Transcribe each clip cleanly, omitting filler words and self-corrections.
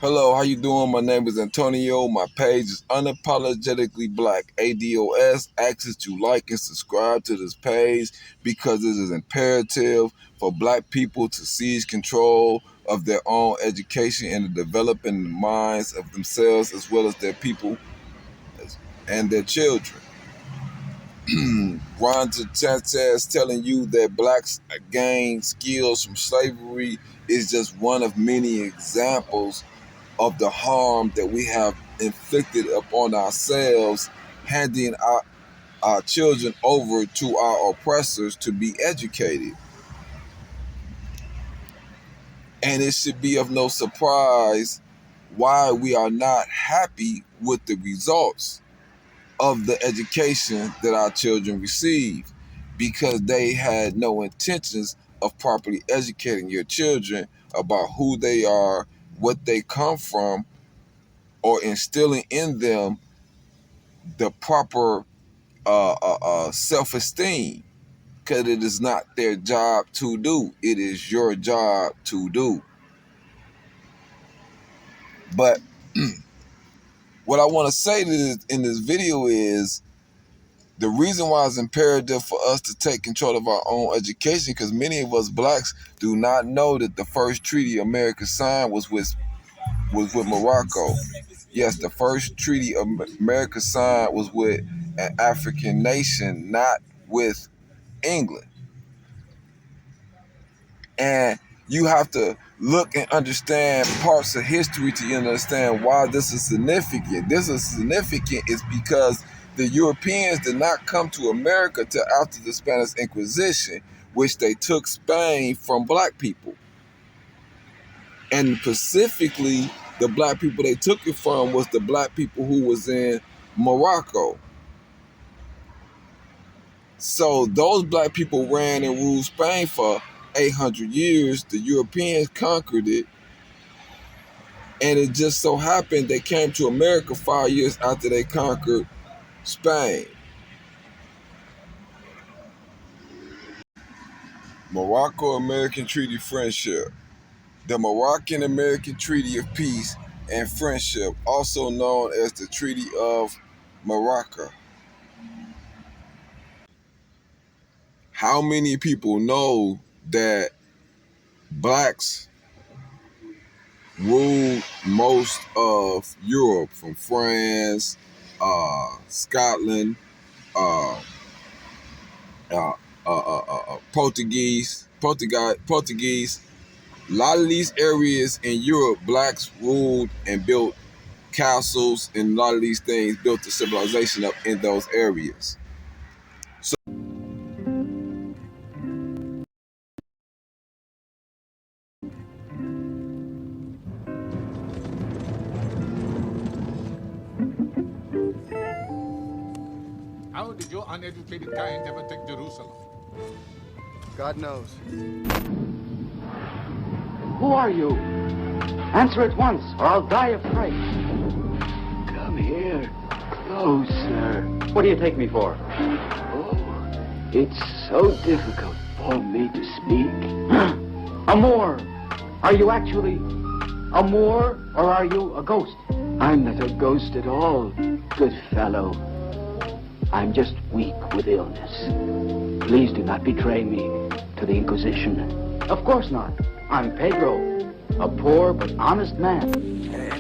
Hello, how you doing? My name is Antonio. My page is Unapologetically Black. ADOS asks that you like and subscribe to this page because it is imperative for black people to seize control of their own education and to develop in the minds of themselves as well as their people and their children. Ron Sanchez telling you that blacks gain skills from slavery is just one of many examples of the harm that we have inflicted upon ourselves, handing our children over to our oppressors to be educated. And it should be of no surprise why we are not happy with the results of the education that our children receive, because they had no intentions of properly educating your children about who they are, what they come from, or instilling in them the proper self-esteem, because it is not their job to do. It is your job to do. But what I want to say in this video is the reason why it's imperative for us to take control of our own education, because many of us blacks do not know that the first treaty America signed was with Morocco. Yes, the first treaty America signed was with an African nation, not with England. And you have to look and understand parts of history to understand why this is significant. This is significant is because the Europeans did not come to America till after the Spanish Inquisition, which they took Spain from black people. And specifically, the black people they took it from was the black people who was in Morocco. So those black people ran and ruled Spain for 800 years. The Europeans conquered it. And it just so happened they came to America 5 years after they conquered Spain. Morocco-American Treaty Friendship. The Moroccan-American Treaty of Peace and Friendship, also known as the Treaty of Morocco. How many people know that blacks ruled most of Europe, from France, Scotland, Portuguese. A lot of these areas in Europe, blacks ruled and built castles, and a lot of these things built the civilization up in those areas. So how did your uneducated kind ever take Jerusalem? God knows. Who are you? Answer at once, or I'll die of fright. Come here, closer. What do you take me for? Oh, it's so difficult for me to speak. A Moor. Are you actually a Moor, or are you a ghost? I'm not a ghost at all, good fellow. I'm just weak with illness. Please do not betray me to the Inquisition. Of course not. I'm Pedro, a poor but honest man.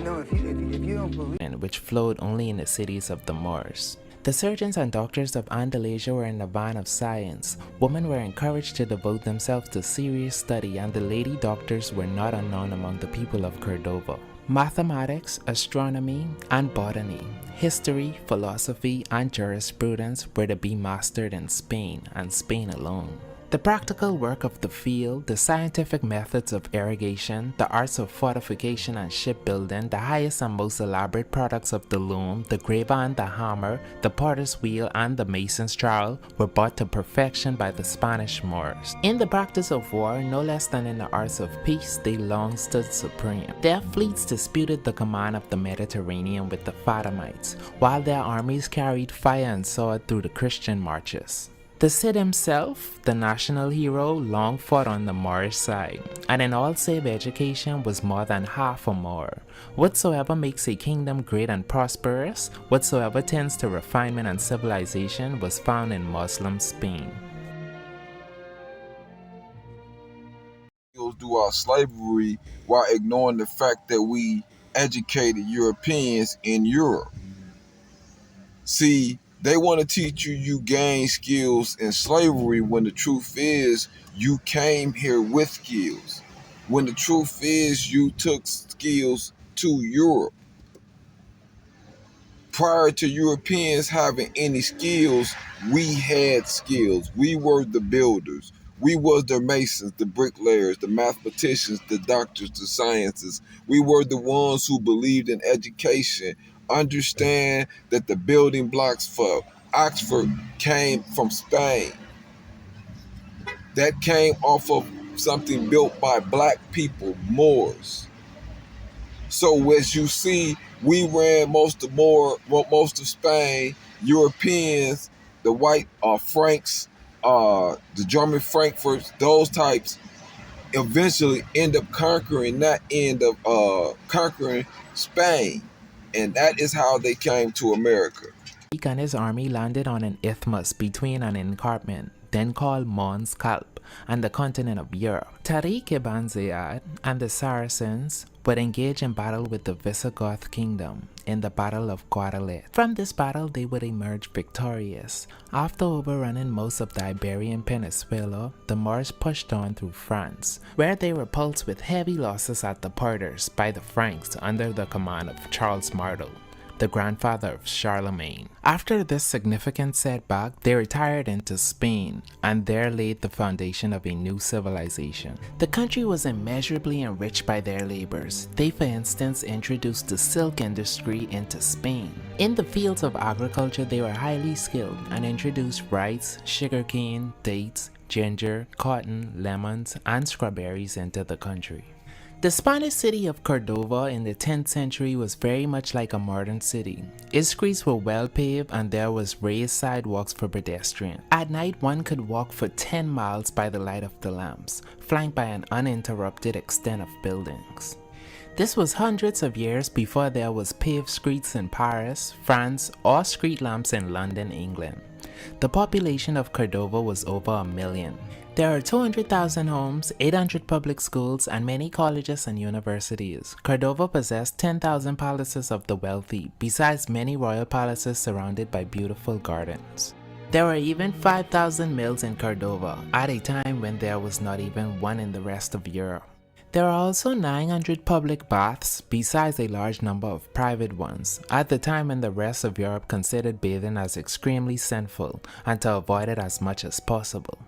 No, if you don't believe... Which flowed only in the cities of the Moors. The surgeons and doctors of Andalusia were in the van of science. Women were encouraged to devote themselves to serious study, and the lady doctors were not unknown among the people of Cordova. Mathematics, astronomy, and botany, history, philosophy, and jurisprudence were to be mastered in Spain, and Spain alone. The practical work of the field, the scientific methods of irrigation, the arts of fortification and shipbuilding, the highest and most elaborate products of the loom, the graver and the hammer, the potter's wheel, and the mason's trowel were brought to perfection by the Spanish Moors. In the practice of war, no less than in the arts of peace, they long stood supreme. Their fleets disputed the command of the Mediterranean with the Fatimites, while their armies carried fire and sword through the Christian marches. The Cid himself, the national hero, long fought on the Moorish side, and in all save education was more than half a Moor. Whatsoever makes a kingdom great and prosperous, whatsoever tends to refinement and civilization, was found in Muslim Spain. Do our slavery while ignoring the fact that we educated Europeans in Europe. See, they want to teach you gain skills in slavery when the truth is you came here with skills. When the truth is you took skills to Europe. Prior to Europeans having any skills, we had skills. We were the builders. We was the masons, the bricklayers, the mathematicians, the doctors, the scientists. We were the ones who believed in education. Understand that the building blocks for Oxford came from Spain. That came off of something built by black people, Moors. So as you see, we ran most of Spain. Europeans, the white Franks, the German Frankfurts, those types eventually end up conquering conquering Spain, and that is how they came to America. Tariq and his army landed on an isthmus between an escarpment, then called Mons Calpe, and the continent of Europe. Tariq ibn Ziyad and the Saracens would engage in battle with the Visigoth kingdom in the Battle of Guadalete. From this battle, they would emerge victorious. After overrunning most of the Iberian Peninsula, the Moors pushed on through France, where they were repulsed with heavy losses at the Porters by the Franks under the command of Charles Martel, the grandfather of Charlemagne. After this significant setback, they retired into Spain and there laid the foundation of a new civilization. The country was immeasurably enriched by their labors. They, for instance, introduced the silk industry into Spain. In the fields of agriculture, they were highly skilled and introduced rice, sugarcane, dates, ginger, cotton, lemons, and strawberries into the country. The Spanish city of Cordova in the 10th century was very much like a modern city. Its streets were well paved and there was raised sidewalks for pedestrians. At night, one could walk for 10 miles by the light of the lamps, flanked by an uninterrupted extent of buildings. This was hundreds of years before there was paved streets in Paris, France, or street lamps in London, England. The population of Cordova was over 1 million. There are 200,000 homes, 800 public schools, and many colleges and universities. Cordova possessed 10,000 palaces of the wealthy, besides many royal palaces surrounded by beautiful gardens. There were even 5,000 mills in Cordova, at a time when there was not even one in the rest of Europe. There are also 900 public baths, besides a large number of private ones, at the time when the rest of Europe considered bathing as extremely sinful and to avoid it as much as possible.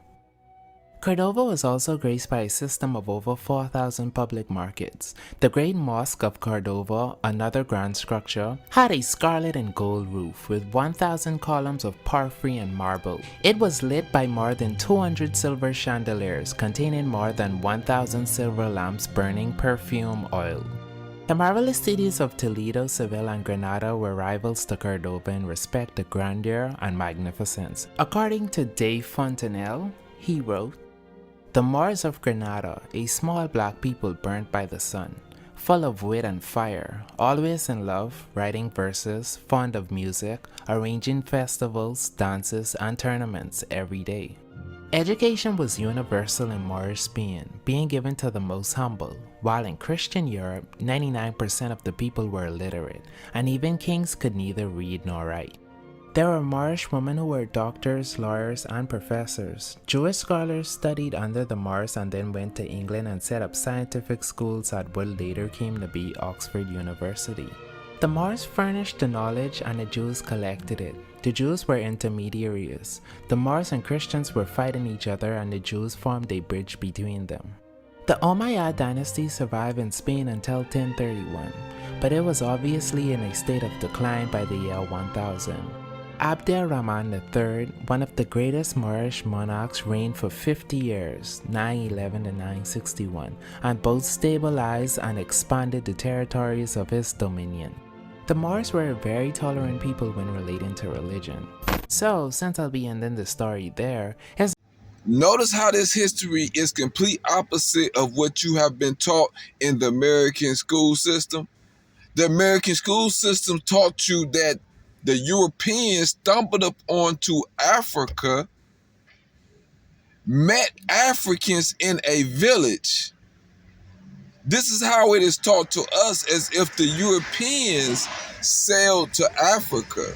Cordova was also graced by a system of over 4,000 public markets. The Great Mosque of Cordova, another grand structure, had a scarlet and gold roof with 1,000 columns of porphyry and marble. It was lit by more than 200 silver chandeliers containing more than 1,000 silver lamps burning perfume oil. The marvelous cities of Toledo, Seville, and Granada were rivals to Cordova in respect to grandeur and magnificence. According to De Fontenelle, he wrote, "The Moors of Granada, a small black people burnt by the sun, full of wit and fire, always in love, writing verses, fond of music, arranging festivals, dances, and tournaments every day." Education was universal in Moorish Spain, being given to the most humble, while in Christian Europe, 99% of the people were illiterate, and even kings could neither read nor write. There were Moorish women who were doctors, lawyers, and professors. Jewish scholars studied under the Moors and then went to England and set up scientific schools at what later came to be Oxford University. The Moors furnished the knowledge and the Jews collected it. The Jews were intermediaries. The Moors and Christians were fighting each other and the Jews formed a bridge between them. The Umayyad dynasty survived in Spain until 1031, but it was obviously in a state of decline by the year 1000. Abd al-Rahman III, one of the greatest Moorish monarchs, reigned for 50 years, 911 to 961, and both stabilized and expanded the territories of his dominion. The Moors were a very tolerant people when relating to religion. So, since I'll be ending the story there, here's Notice how this history is complete opposite of what you have been taught in the American school system. The American school system taught you that the Europeans stumbled up onto Africa, met Africans in a village. This is how it is taught to us, as if the Europeans sailed to Africa.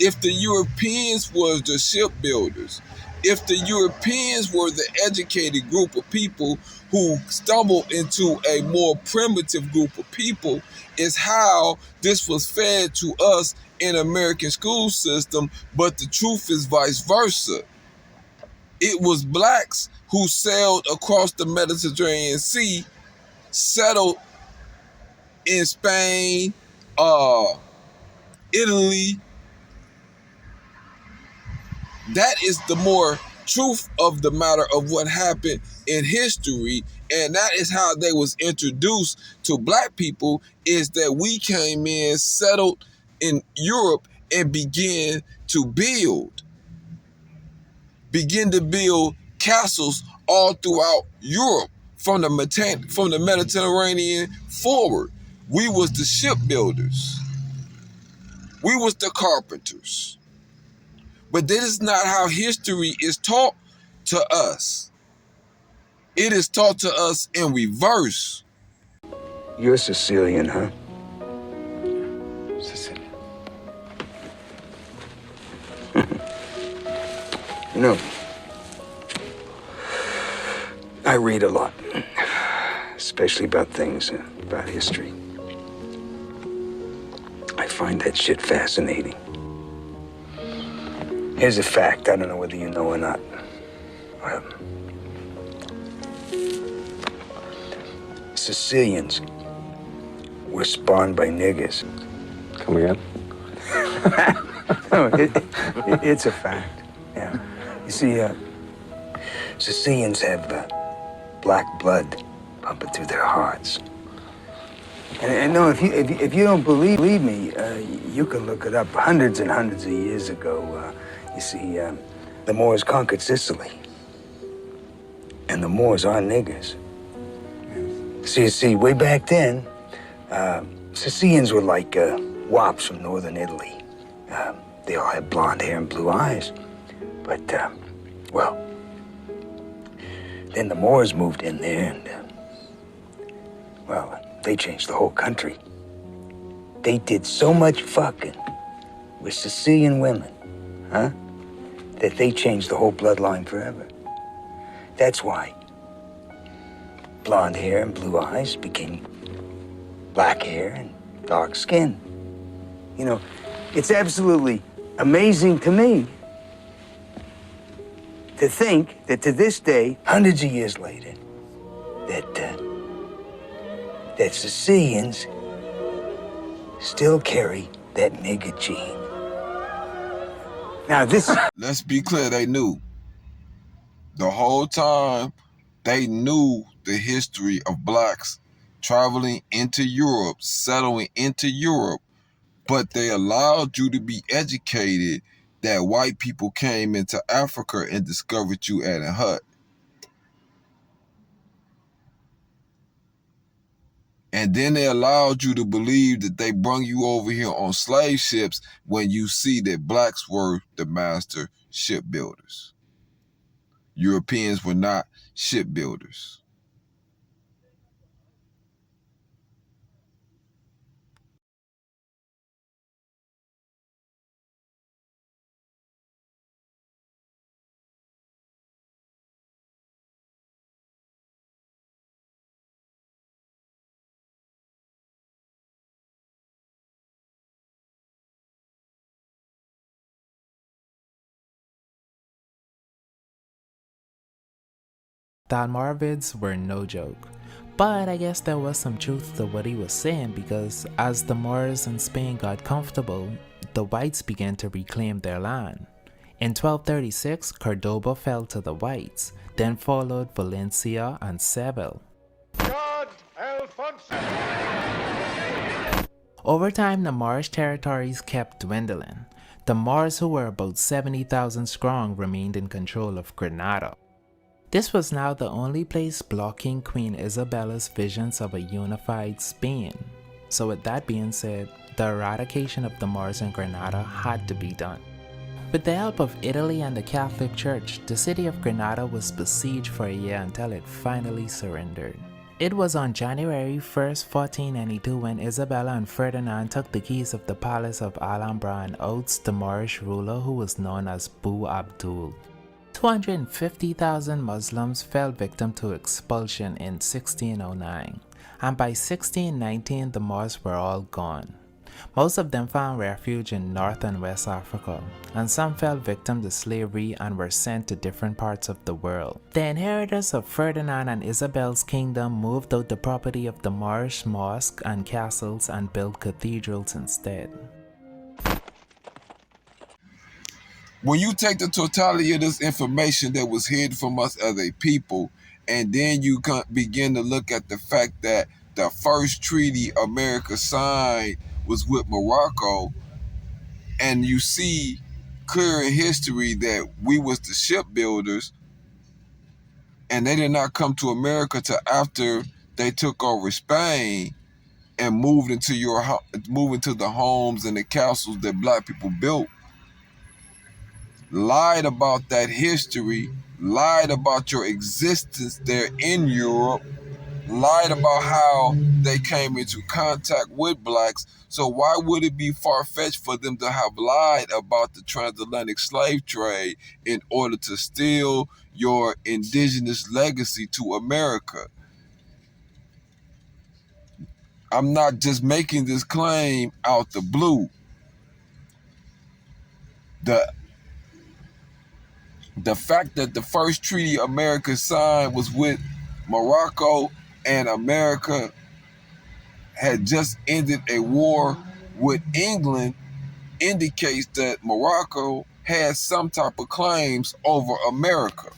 If the Europeans were the shipbuilders, if the Europeans were the educated group of people who stumbled into a more primitive group of people, is how this was fed to us in American school system, but the truth is vice versa. It was blacks who sailed across the Mediterranean Sea, settled in Spain, Italy. That is the more truth of the matter of what happened in history, and that is how they was introduced to black people, is that we came in, settled in Europe, and begin to build castles all throughout Europe, from the Mediterranean forward. We was the shipbuilders. We was the carpenters. But that is not how history is taught to us. It is taught to us in reverse. You're Sicilian, huh? Sicilian. You know, I read a lot, especially about things, about history. I find that shit fascinating. Here's a fact, I don't know whether you know or not. Sicilians were spawned by niggers. Come again? No, it's a fact, yeah. You see, Sicilians have black blood pumping through their hearts. And no, if you don't believe me, you can look it up. Hundreds and hundreds of years ago, you see, the Moors conquered Sicily. And the Moors are niggers. So you see, way back then, Sicilians were like wops from northern Italy. They all had blonde hair and blue eyes. But, well, then the Moors moved in there and, well, they changed the whole country. They did so much fucking with Sicilian women, huh? That they changed the whole bloodline forever. That's why blonde hair and blue eyes became black hair and dark skin. You know, it's absolutely amazing to me to think that to this day, hundreds of years later, that Sicilians still carry that nigger gene. Now this... Let's be clear, they knew. The whole time, they knew the history of blacks traveling into Europe, settling into Europe, but they allowed you to be educated that white people came into Africa and discovered you at a hut. And then they allowed you to believe that they brung you over here on slave ships when you see that blacks were the master shipbuilders. Europeans were not shipbuilders. Dalmarvids were no joke. But I guess there was some truth to what he was saying, because as the Moors in Spain got comfortable, the whites began to reclaim their land. In 1236, Cordoba fell to the whites, then followed Valencia and Seville. Over time, the Moorish territories kept dwindling. The Moors, who were about 70,000 strong, remained in control of Granada. This was now the only place blocking Queen Isabella's visions of a unified Spain. So with that being said, the eradication of the Moors in Granada had to be done. With the help of Italy and the Catholic Church, the city of Granada was besieged for a year until it finally surrendered. It was on January 1st, 1492 when Isabella and Ferdinand took the keys of the palace of Alhambra and ousted the Moorish ruler who was known as Bu Abdul. 250,000 Muslims fell victim to expulsion in 1609, and by 1619 the Moors were all gone. Most of them found refuge in North and West Africa, and some fell victim to slavery and were sent to different parts of the world. The inheritors of Ferdinand and Isabel's kingdom moved out the property of the Moorish mosques and castles and built cathedrals instead. When you take the totality of this information that was hidden from us as a people, and then you begin to look at the fact that the first treaty America signed was with Morocco, and you see clear in history that we was the shipbuilders, and they did not come to America till after they took over Spain and moved into the homes and the castles that black people built, lied about that history, lied about your existence there in Europe, lied about how they came into contact with blacks. So why would it be far-fetched for them to have lied about the transatlantic slave trade in order to steal your indigenous legacy to America? I'm not just making this claim out the blue. The fact that the first treaty America signed was with Morocco, and America had just ended a war with England, indicates that Morocco had some type of claims over America.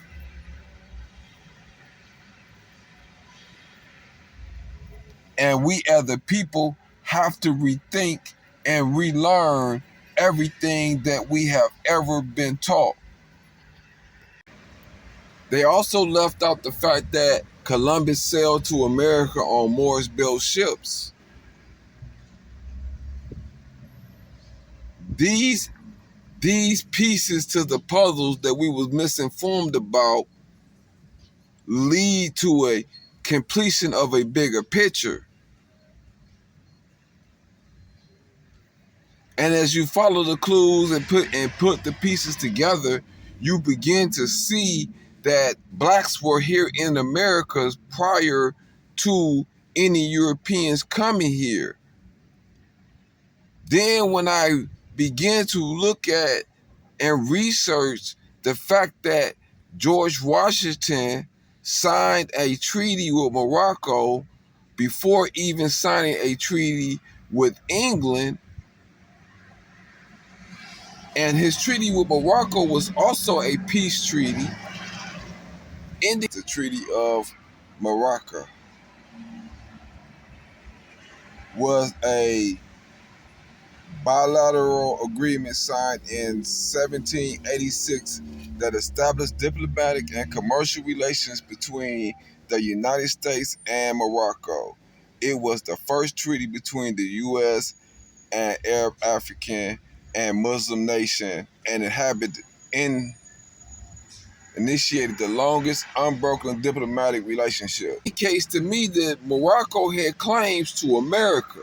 And we as a people have to rethink and relearn everything that we have ever been taught. They also left out the fact that Columbus sailed to America on Moorish-built ships. These pieces to the puzzles that we was misinformed about lead to a completion of a bigger picture. And as you follow the clues and put the pieces together, you begin to see that blacks were here in America prior to any Europeans coming here. Then when I began to look at and research the fact that George Washington signed a treaty with Morocco before even signing a treaty with England, and his treaty with Morocco was also a peace treaty, ending the Treaty of Morocco was a bilateral agreement signed in 1786 that established diplomatic and commercial relations between the United States and Morocco. It was the first treaty between the U.S. and Arab, African, and Muslim nation, and initiated the longest unbroken diplomatic relationship. It indicates to me that Morocco had claims to America.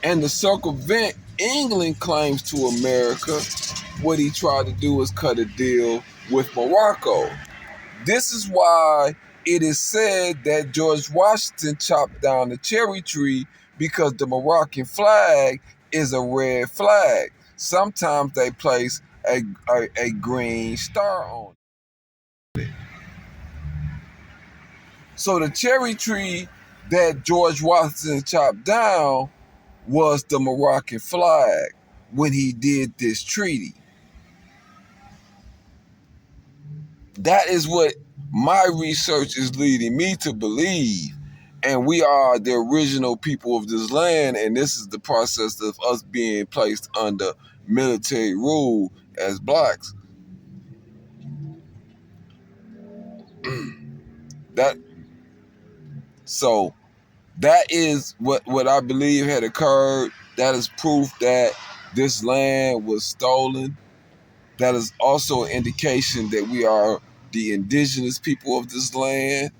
And to circumvent England claims to America, what he tried to do is cut a deal with Morocco. This is why it is said that George Washington chopped down the cherry tree, because the Moroccan flag is a red flag. Sometimes they place a green star on it. So the cherry tree that George Washington chopped down was the Moroccan flag when he did this treaty. That is what my research is leading me to believe. And we are the original people of this land, and this is the process of us being placed under military rule as blacks. That so that is what I believe had occurred. That is proof that this land was stolen. That is also an indication that we are the indigenous people of this land.